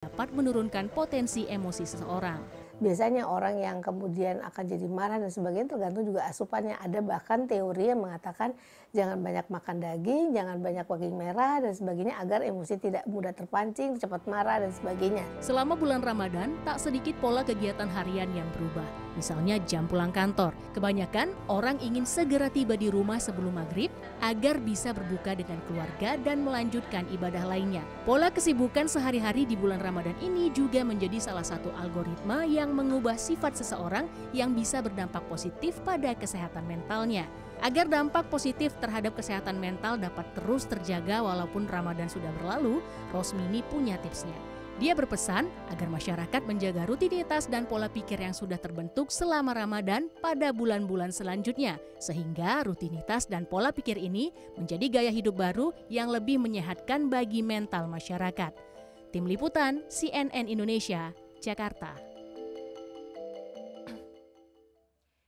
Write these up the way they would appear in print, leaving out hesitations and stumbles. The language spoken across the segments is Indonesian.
dapat menurunkan potensi emosi seseorang. Biasanya orang yang kemudian akan jadi marah dan sebagainya tergantung juga asupannya. Ada bahkan teori yang mengatakan jangan banyak makan daging, jangan banyak daging merah dan sebagainya agar emosi tidak mudah terpancing, cepat marah dan sebagainya. Selama bulan Ramadan, tak sedikit pola kegiatan harian yang berubah. Misalnya jam pulang kantor. Kebanyakan orang ingin segera tiba di rumah sebelum maghrib agar bisa berbuka dengan keluarga dan melanjutkan ibadah lainnya. Pola kesibukan sehari-hari di bulan Ramadan ini juga menjadi salah satu algoritma yang mengubah sifat seseorang yang bisa berdampak positif pada kesehatan mentalnya. Agar dampak positif terhadap kesehatan mental dapat terus terjaga walaupun Ramadan sudah berlalu, Rosmini punya tipsnya. Dia berpesan agar masyarakat menjaga rutinitas dan pola pikir yang sudah terbentuk selama Ramadan pada bulan-bulan selanjutnya, sehingga rutinitas dan pola pikir ini menjadi gaya hidup baru yang lebih menyehatkan bagi mental masyarakat. Tim Liputan CNN Indonesia, Jakarta.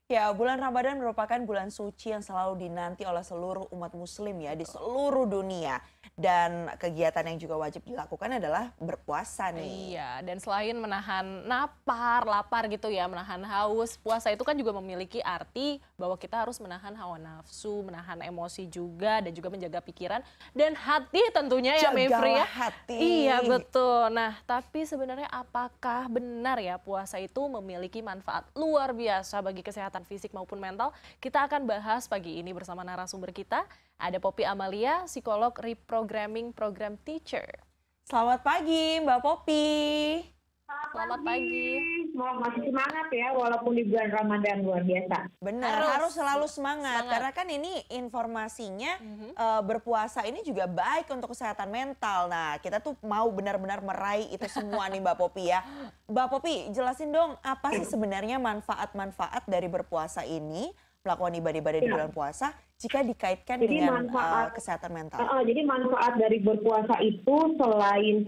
Ya, bulan Ramadan merupakan bulan suci yang selalu dinanti oleh seluruh umat muslim ya di seluruh dunia. Dan kegiatan yang juga wajib dilakukan adalah berpuasa nih. Iya, dan selain menahan lapar gitu ya, menahan haus, puasa itu kan juga memiliki arti bahwa kita harus menahan hawa nafsu, menahan emosi juga, dan juga menjaga pikiran dan hati tentunya ya, Mevri ya. Hati. Iya, betul. Nah, tapi sebenarnya apakah benar ya puasa itu memiliki manfaat luar biasa bagi kesehatan fisik maupun mental? Kita akan bahas pagi ini bersama narasumber kita. Ada Poppy Amalia, psikolog reprogramming program teacher. Selamat pagi Mbak Poppy. Selamat pagi. Masih semangat ya walaupun di bulan Ramadan, luar biasa. Benar, harus selalu semangat. Karena kan ini informasinya berpuasa ini juga baik untuk kesehatan mental. Nah, kita tuh mau benar-benar meraih itu semua nih Mbak Poppy ya. Mbak Poppy, jelasin dong apa sih sebenarnya manfaat-manfaat dari berpuasa ini, melakukan ibadah-ibadah di bulan puasa jika dikaitkan dengan kesehatan mental. Jadi manfaat dari berpuasa itu selain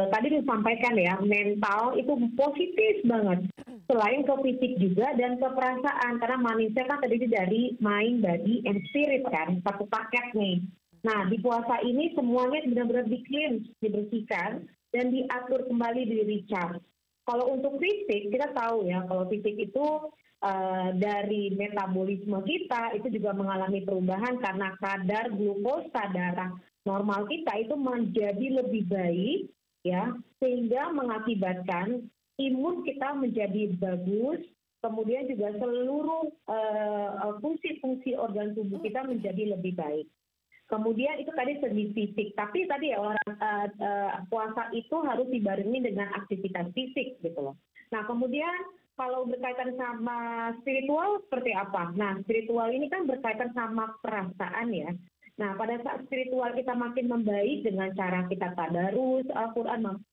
tadi disampaikan ya, mental itu positif banget. Selain ke fisik juga dan ke perasaan, karena manusia kan terdiri dari mind, body, and spirit kan, satu paket nih. Nah, di puasa ini semuanya benar-benar di-cleanse, dibersihkan, dan diatur kembali, di-recharge. Kalau untuk fisik, kita tahu ya, kalau fisik itu dari metabolisme kita itu juga mengalami perubahan karena kadar glukosa darah normal kita itu menjadi lebih baik ya, sehingga mengakibatkan imun kita menjadi bagus, kemudian juga seluruh fungsi-fungsi organ tubuh kita menjadi lebih baik. Kemudian itu tadi segi fisik, tapi tadi ya puasa itu harus dibarengi dengan aktivitas fisik gitu loh. Nah, kemudian kalau berkaitan sama spiritual seperti apa? Nah, spiritual ini kan berkaitan sama perasaan ya. Nah, pada saat spiritual kita makin membaik dengan cara kita tadarus Al-Quran,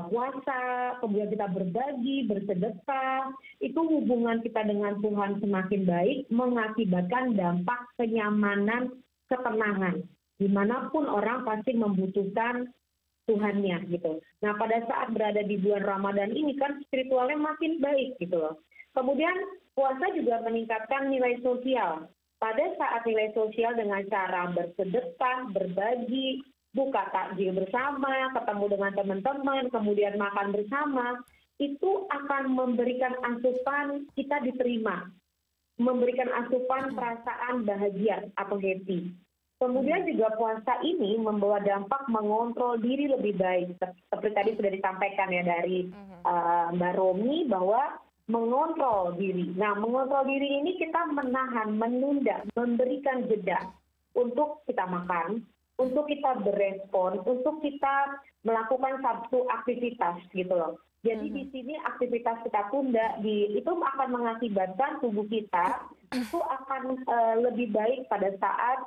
puasa, kemudian kita berbagi, bersedekah, itu hubungan kita dengan Tuhan semakin baik, mengakibatkan dampak kenyamanan, ketenangan. Dimanapun orang pasti membutuhkan Tuhannya gitu. Nah, pada saat berada di bulan Ramadan ini kan spiritualnya makin baik gitu loh. Kemudian puasa juga meningkatkan nilai sosial. Pada saat nilai sosial dengan cara bersedekah, berbagi, buka takjil bersama, ketemu dengan teman-teman, kemudian makan bersama, itu akan memberikan asupan kita diterima. Memberikan asupan perasaan bahagia atau happy. Kemudian juga puasa ini membawa dampak mengontrol diri lebih baik. Seperti tadi sudah disampaikan ya dari Mbak Romi bahwa mengontrol diri. Nah, mengontrol diri ini kita menahan, menunda, memberikan jeda untuk kita makan, untuk kita berespon, untuk kita melakukan satu aktivitas gitu loh. Jadi di sini aktivitas kita tunda, itu akan mengakibatkan tubuh kita itu akan lebih baik pada saat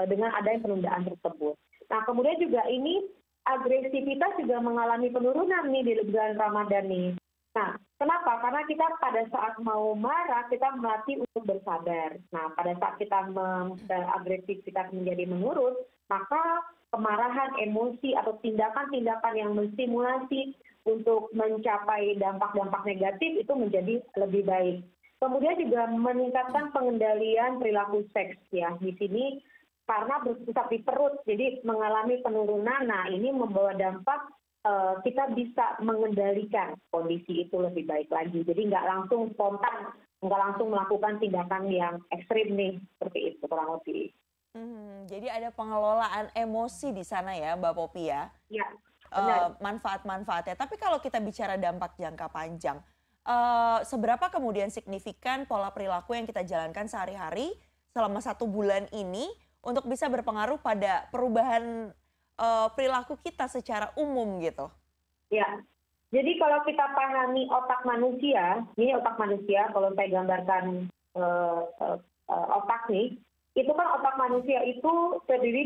dengan adanya penundaan tersebut. Nah, kemudian juga ini agresivitas juga mengalami penurunan nih di bulan Ramadan nih. Nah, kenapa? Karena kita pada saat mau marah, kita melatih untuk bersabar. Nah, pada saat kita agresivitas menjadi menurun, maka kemarahan, emosi, atau tindakan-tindakan yang menstimulasi untuk mencapai dampak-dampak negatif itu menjadi lebih baik. Kemudian juga meningkatkan pengendalian perilaku seks ya. Di sini karena berpusat di perut, jadi mengalami penurunan. Nah, ini membawa dampak kita bisa mengendalikan kondisi itu lebih baik lagi. Jadi nggak langsung spontan, nggak langsung melakukan tindakan yang ekstrim nih, seperti itu kurang lebih. Jadi ada pengelolaan emosi di sana ya Mbak Popi ya? Ya, benar. Manfaat-manfaatnya. Tapi kalau kita bicara dampak jangka panjang, seberapa kemudian signifikan pola perilaku yang kita jalankan sehari-hari selama 1 bulan ini untuk bisa berpengaruh pada perubahan perilaku kita secara umum gitu? Ya, jadi kalau kita pahami otak manusia, ini otak manusia, kalau saya gambarkan otak nih, itu kan otak manusia itu terdiri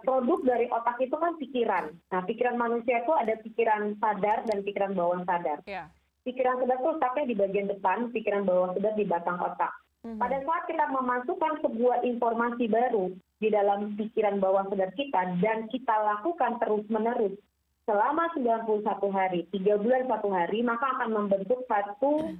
produk dari otak itu kan pikiran. Nah, pikiran manusia itu ada pikiran sadar dan pikiran bawah sadar. Ya. Pikiran sadar itu letaknya di bagian depan, pikiran bawah sadar di batang otak. Pada saat kita memasukkan sebuah informasi baru di dalam pikiran bawah sadar kita dan kita lakukan terus-menerus selama 91 hari, 3 bulan 1 hari, maka akan membentuk satu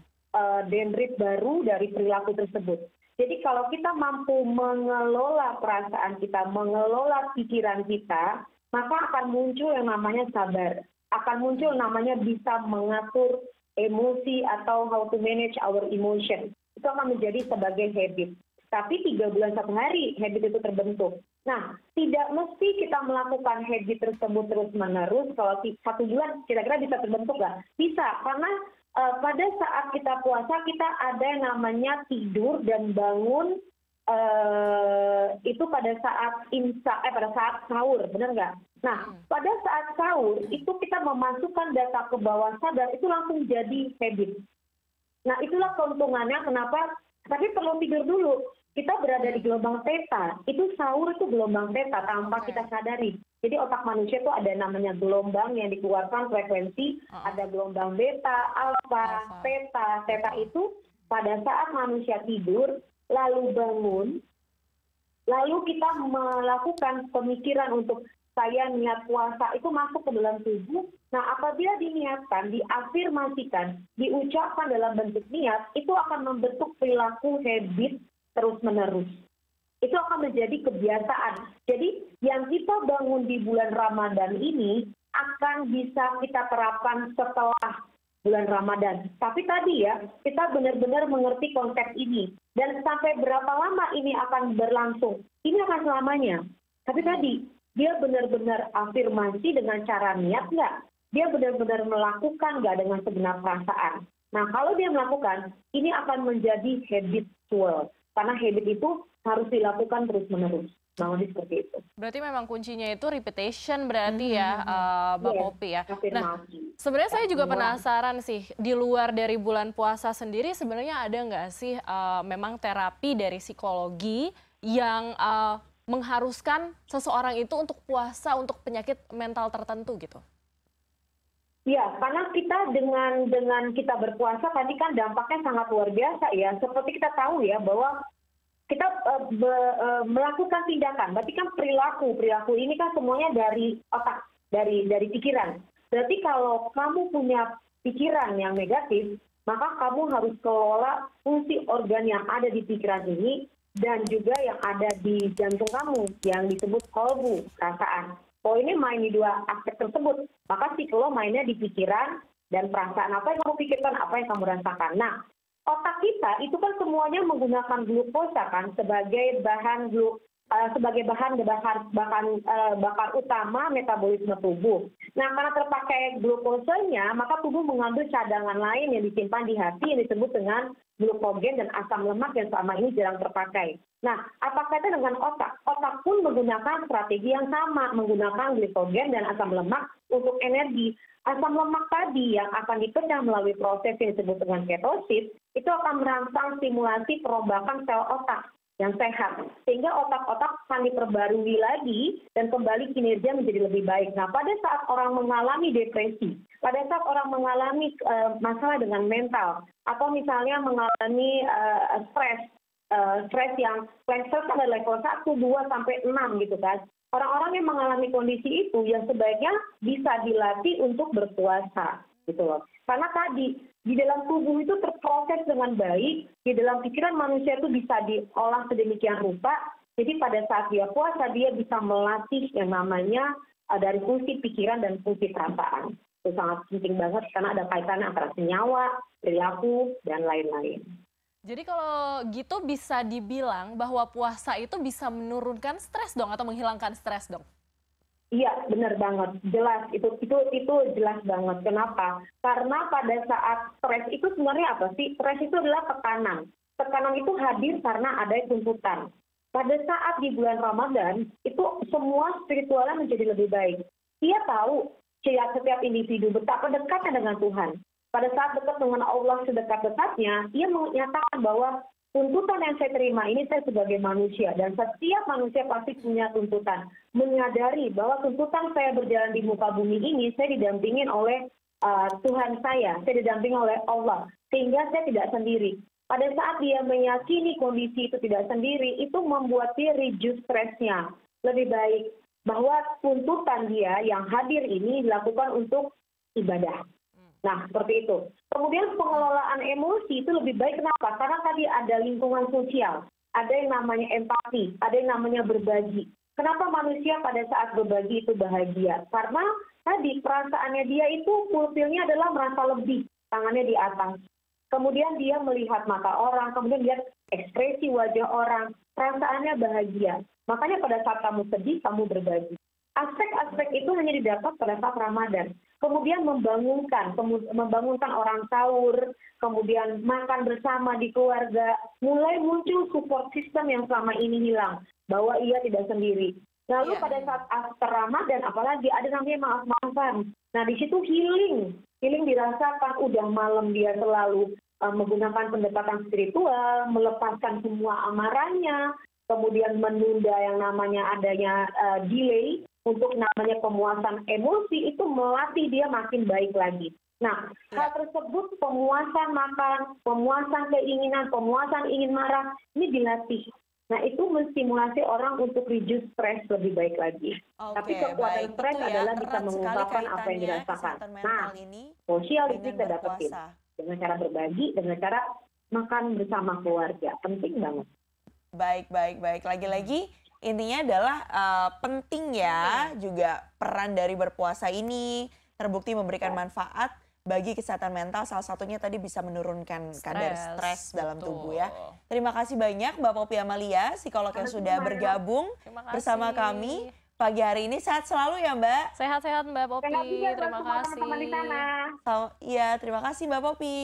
dendrit baru dari perilaku tersebut. Jadi kalau kita mampu mengelola perasaan kita, mengelola pikiran kita, maka akan muncul yang namanya sabar. Akan muncul namanya bisa mengatur emosi atau how to manage our emotion. Itu akan menjadi sebagai habit. Tapi 3 bulan 1 hari habit itu terbentuk. Nah, tidak mesti kita melakukan habit tersebut terus-menerus. Kalau 1 bulan kira-kira bisa terbentuk nggak? Bisa, karena pada saat kita puasa kita ada yang namanya tidur dan bangun itu pada saat pada saat sahur, benar nggak? Nah, pada saat sahur itu kita memasukkan data ke bawah sadar itu langsung jadi habit. Nah, itulah keuntungannya kenapa, tapi perlu tidur dulu. Kita berada di gelombang theta, itu sahur itu gelombang theta tanpa kita sadari. Jadi otak manusia itu ada namanya gelombang yang dikeluarkan frekuensi, ada gelombang beta, alfa, theta. Theta itu pada saat manusia tidur, lalu bangun, lalu kita melakukan pemikiran untuk saya niat puasa itu masuk ke dalam tubuh. Nah, apabila diniatkan, diafirmasikan, diucapkan dalam bentuk niat, itu akan membentuk perilaku habit terus-menerus. Itu akan menjadi kebiasaan. Jadi, yang kita bangun di bulan Ramadan ini akan bisa kita terapkan setelah bulan Ramadan. Tapi tadi ya, kita benar-benar mengerti konteks ini. Dan sampai berapa lama ini akan berlangsung? Ini akan selamanya. Tapi tadi, dia benar-benar afirmasi dengan cara niat nggak? Dia benar-benar melakukan nggak dengan segenap perasaan? Nah, kalau dia melakukan, ini akan menjadi habitual. Karena habit itu harus dilakukan terus-menerus. Nah, seperti itu. Berarti memang kuncinya itu repetition berarti ya, Mbak Popi ya. Nah, Afirmasi. sebenarnya saya juga penasaran sih, di luar dari bulan puasa sendiri sebenarnya ada nggak sih memang terapi dari psikologi yang mengharuskan seseorang itu untuk puasa untuk penyakit mental tertentu gitu? Ya, karena kita dengan kita berpuasa tadi kan dampaknya sangat luar biasa ya. Seperti kita tahu ya bahwa kita melakukan tindakan, berarti kan perilaku ini kan semuanya dari otak, dari pikiran. Berarti kalau kamu punya pikiran yang negatif, maka kamu harus kelola fungsi organ yang ada di pikiran ini dan juga yang ada di jantung kamu yang disebut kolbu, perasaan. Oh, ini main di 2 aspek tersebut. Maka psikolog mainnya di pikiran dan perasaan. Apa yang kamu pikirkan, apa yang kamu rasakan. Nah, otak kita itu kan semuanya menggunakan glukosa kan sebagai bahan bakar utama metabolisme tubuh. Nah, karena terpakai glukosanya, maka tubuh mengambil cadangan lain yang disimpan di hati yang disebut dengan glukogen dan asam lemak yang selama ini jarang terpakai. Nah, apa kaitan dengan otak? Otak pun menggunakan strategi yang sama, menggunakan glukogen dan asam lemak untuk energi. Asam lemak tadi yang akan dipecah melalui proses yang disebut dengan ketosis, itu akan merangsang stimulasi perombakan sel otak yang sehat. Sehingga otak-otak akan diperbarui lagi dan kembali kinerja menjadi lebih baik. Nah, pada saat orang mengalami depresi, pada saat orang mengalami masalah dengan mental, atau misalnya mengalami stres yang stres ada level 1, 2, sampai 6 gitu kan. Orang-orang yang mengalami kondisi itu yang sebaiknya bisa dilatih untuk berpuasa gitu loh. Karena tadi di dalam tubuh itu terproses dengan baik, di dalam pikiran manusia itu bisa diolah sedemikian rupa. Jadi pada saat dia puasa dia bisa melatih yang namanya dari fungsi pikiran dan fungsi perasaan. Itu sangat penting banget karena ada kaitannya antara senyawa, perilaku, dan lain-lain. Jadi kalau gitu bisa dibilang bahwa puasa itu bisa menurunkan stres dong atau menghilangkan stres dong? Iya, benar banget. Jelas, itu jelas banget. Kenapa? Karena pada saat stres itu sebenarnya apa sih? Stres itu adalah tekanan. Tekanan itu hadir karena ada tuntutan. Pada saat di bulan Ramadan, itu semua spiritualnya menjadi lebih baik. Dia tahu setiap individu betapa dekatnya dengan Tuhan. Pada saat dekat dengan Allah sedekat-dekatnya, ia menyatakan bahwa tuntutan yang saya terima ini saya sebagai manusia. Dan setiap manusia pasti punya tuntutan. Menyadari bahwa tuntutan saya berjalan di muka bumi ini, saya didampingin oleh Tuhan saya didampingi oleh Allah. Sehingga saya tidak sendiri. Pada saat dia meyakini kondisi itu tidak sendiri, itu membuat dia reduce stresnya. Lebih baik bahwa tuntutan dia yang hadir ini dilakukan untuk ibadah. Nah, seperti itu. Kemudian pengelolaan emosi itu lebih baik. Kenapa? Karena tadi ada lingkungan sosial, ada yang namanya empati, ada yang namanya berbagi. Kenapa manusia pada saat berbagi itu bahagia? Karena tadi perasaannya dia itu fulfillnya adalah merasa lebih, tangannya di atas. Kemudian dia melihat mata orang, kemudian lihat ekspresi wajah orang, perasaannya bahagia. Makanya pada saat kamu sedih, kamu berbagi. Aspek-aspek itu hanya didapat pada saat Ramadan. Kemudian membangunkan orang sahur, kemudian makan bersama di keluarga, mulai muncul support system yang selama ini hilang, bahwa ia tidak sendiri. Lalu pada saat after Ramadan, apalagi ada namanya maaf-maafan. Nah, di situ healing dirasakan. Udah malam dia selalu menggunakan pendekatan spiritual, melepaskan semua amarahnya, kemudian menunda yang namanya adanya delay untuk namanya pemuasan emosi, itu melatih dia makin baik lagi. Nah, hal tersebut pemuasan makan, pemuasan keinginan, pemuasan ingin marah, ini dilatih. Nah, itu menstimulasi orang untuk reduce stres lebih baik lagi. Tapi kekuatan stres adalah bisa mengungkapkan apa yang dirasakan. Nah, sosial itu kita dapetin dengan cara berbagi, dengan cara makan bersama keluarga. Penting banget. Baik. Lagi-lagi intinya adalah penting ya juga peran dari berpuasa ini terbukti memberikan manfaat bagi kesehatan mental. Salah satunya tadi bisa menurunkan kadar stres dalam tubuh ya. Terima kasih banyak Mbak Poppy Amalia, psikolog yang sudah bergabung bersama kami pagi hari ini. Sehat selalu ya Mbak. Sehat-sehat Mbak Poppy. Terima kasih. Terima kasih. Teman-teman di sana. Iya, terima kasih Mbak Poppy.